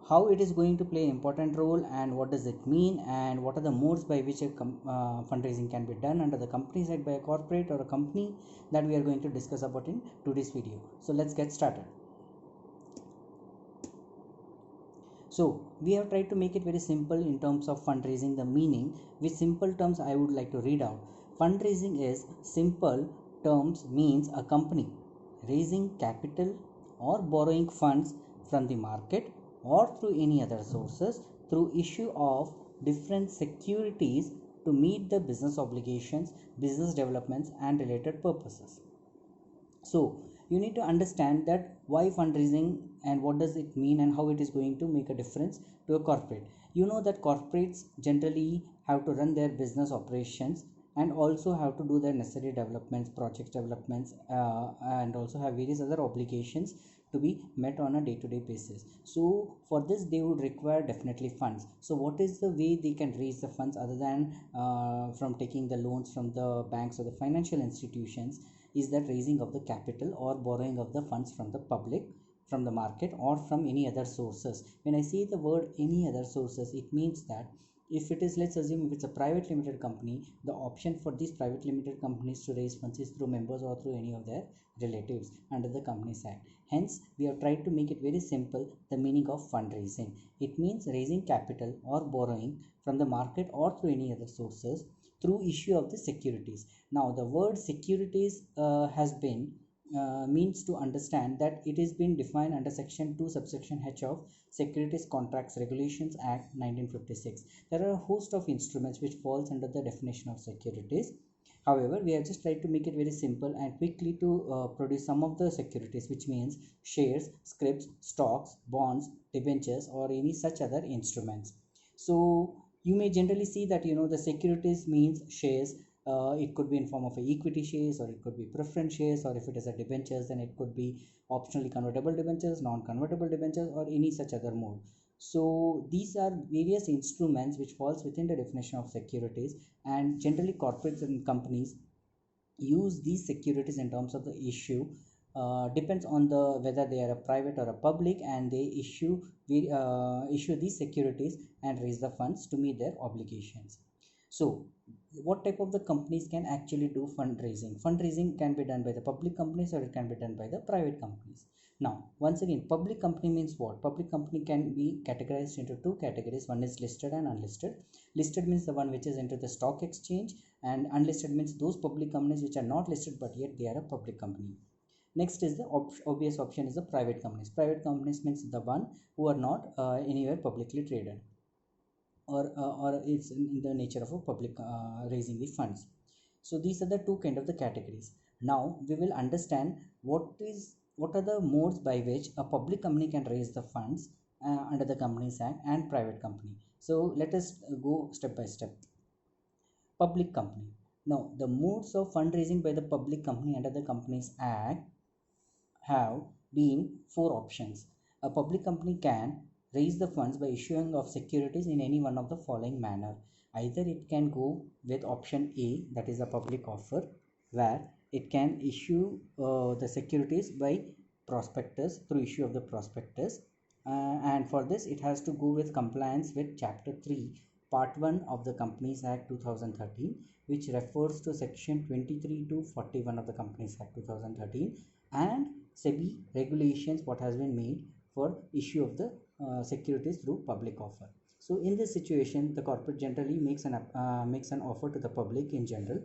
how it is going to play an important role, and what does it mean, and what are the modes by which fundraising can be done under the company side by a corporate or a company, that we are going to discuss about in today's video. So let's get started. So we have tried to make it very simple in terms of fundraising, the meaning with simple terms I would like to read out. Fundraising is simple terms means a company raising capital or borrowing funds from the market or through any other sources through issue of different securities to meet the business obligations, business developments and related purposes. So you need to understand that why fundraising and what does it mean and how it is going to make a difference to a corporate. You know that corporates generally have to run their business operations and also have to do their necessary developments, project developments, and also have various other obligations to be met on a day-to-day basis. So for this they would require definitely funds. So what is the way they can raise the funds other than from taking the loans from the banks or the financial institutions? Is that raising of the capital or borrowing of the funds from the public, from the market or from any other sources. When I say the word any other sources, it means that if it is, let's assume if it's a private limited company, the option for these private limited companies to raise funds is through members or through any of their relatives under the Companies Act. Hence we have tried to make it very simple, the meaning of fundraising. It means raising capital or borrowing from the market or through any other sources through issue of the securities. Now the word securities has been means to understand that it is been defined under section 2 subsection h of Securities Contracts Regulations Act 1956. There are a host of instruments which falls under the definition of securities. However, we have just tried to make it very simple and quickly to produce some of the securities, which means shares, scrips, stocks, bonds, debentures or any such other instruments. So you may generally see that the securities means shares. It could be in form of a equity shares, or it could be preference shares, or if it is a debentures then it could be optionally convertible debentures, non-convertible debentures or any such other mode. So these are various instruments which falls within the definition of securities, and generally corporates and companies use these securities in terms of the issue. Depends on the whether they are a private or a public, and they issue these securities and raise the funds to meet their obligations. So what type of the companies can actually do fundraising can be done by the public companies or it can be done by the private companies. Now once again, public company means what? Public company can be categorized into two categories. One is listed and unlisted. Listed means the one which is into the stock exchange, and unlisted means those public companies which are not listed but yet they are a public company. Next is the obvious option is the private companies. Private companies means the one who are not anywhere publicly traded, or it's in the nature of a public raising the funds. So these are the two kind of the categories. Now we will understand what are the modes by which a public company can raise the funds under the Companies Act and private company. So let us go step by step. Public company. Now the modes of fundraising by the public company under the Companies Act have been four options. A public company can raise the funds by issuing of securities in any one of the following manner. Either it can go with option A, that is a public offer, where it can issue the securities by prospectus, through issue of the prospectus, and for this it has to go with compliance with chapter 3 part 1 of the Companies Act 2013, which refers to section 23 to 41 of the Companies Act 2013, and SEBI regulations what has been made for issue of the securities through public offer. So in this situation, the corporate generally makes an offer to the public in general,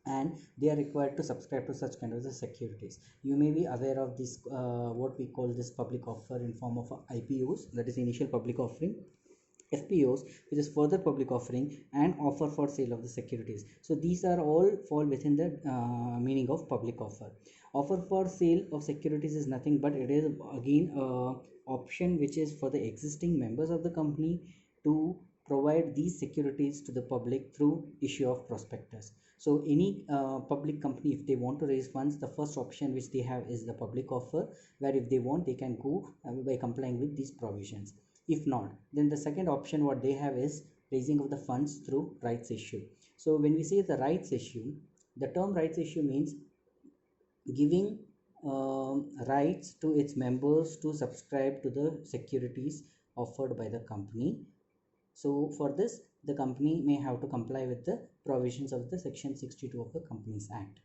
and they are required to subscribe to such kind of the securities. You may be aware of this what we call this public offer in form of IPOs, that is initial public offering, FPOs, which is further public offering, and offer for sale of the securities. So these are all fall within the meaning of public offer. Offer for sale of securities is nothing but it is again a option which is for the existing members of the company to provide these securities to the public through issue of prospectus. So any public company, if they want to raise funds, the first option which they have is the public offer, where if they want they can go by complying with these provisions. If not, then the second option what they have is raising of the funds through rights issue. So when we say the rights issue, the term rights issue means giving rights to its members to subscribe to the securities offered by the company. So for this, the company may have to comply with the provisions of the section 62 of the Companies Act.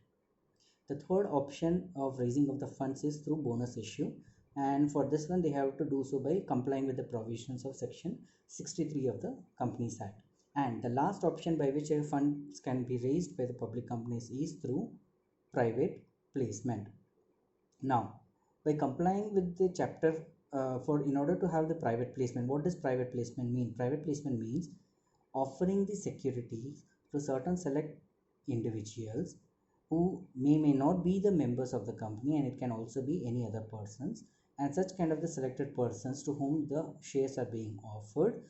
The third option of raising of the funds is through bonus issue, and for this one they have to do so by complying with the provisions of section 63 of the Companies Act. And the last option by which a funds can be raised by the public companies is through private placement. Now, by complying with the chapter for in order to have the private placement, what does private placement mean? Private placement means offering the securities to certain select individuals who may not be the members of the company, and it can also be any other persons, and such kind of the selected persons to whom the shares are being offered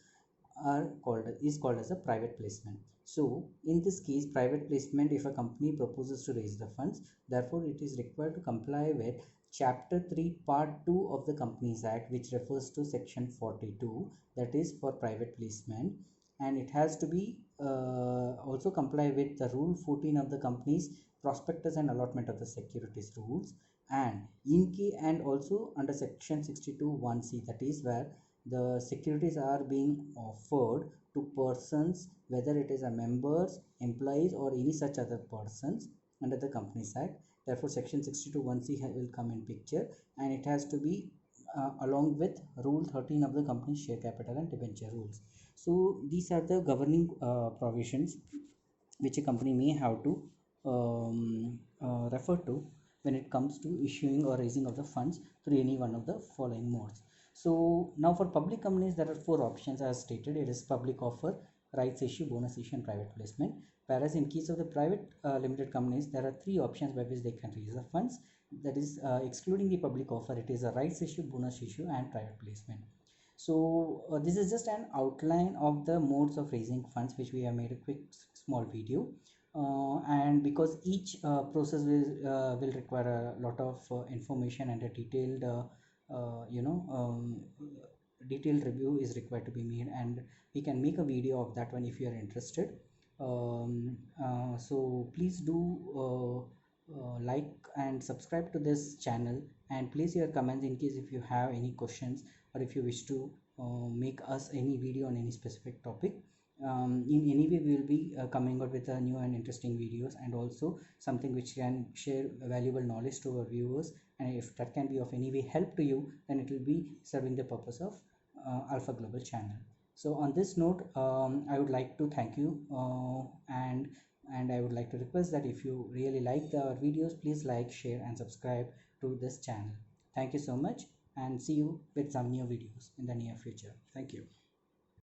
is called as a private placement. So in this case, private placement, if a company proposes to raise the funds, therefore it is required to comply with chapter 3 part 2 of the Companies Act, which refers to section 42, that is for private placement, and it has to be also comply with the rule 14 of the company's prospectus and allotment of the securities rules, and in key, and also under section 62 1c, that is where the securities are being offered to persons, whether it is a members, employees, or any such other persons under the Companies Act. Therefore section 62 1c will come in picture, and it has to be along with rule 13 of the company's share capital and debenture rules. So these are the governing provisions which a company may have to refer to when it comes to issuing or raising of the funds through any one of the following modes. So now for public companies, there are four options as stated. It is public offer, rights issue, bonus issue, and private placement. Whereas in case of the private limited companies, there are three options by which they can raise the funds. That is excluding the public offer, it is a rights issue, bonus issue, and private placement. So this is just an outline of the modes of raising funds, which we have made a quick small video. And because each process will require a lot of information, and a detailed detailed review is required to be made, and we can make a video of that one if you are interested. So please do like and subscribe to this channel, and place your comments in case if you have any questions, or if you wish to make us any video on any specific topic. In any way, we will be coming out with new and interesting videos, and also something which can share valuable knowledge to our viewers, and if that can be of any way help to you, then it will be serving the purpose of Alpha Global channel. So on this note, I would like to thank you, and I would like to request that if you really like the videos, please like, share, and subscribe to this channel. Thank you so much, and see you with some new videos in the near future. Thank you.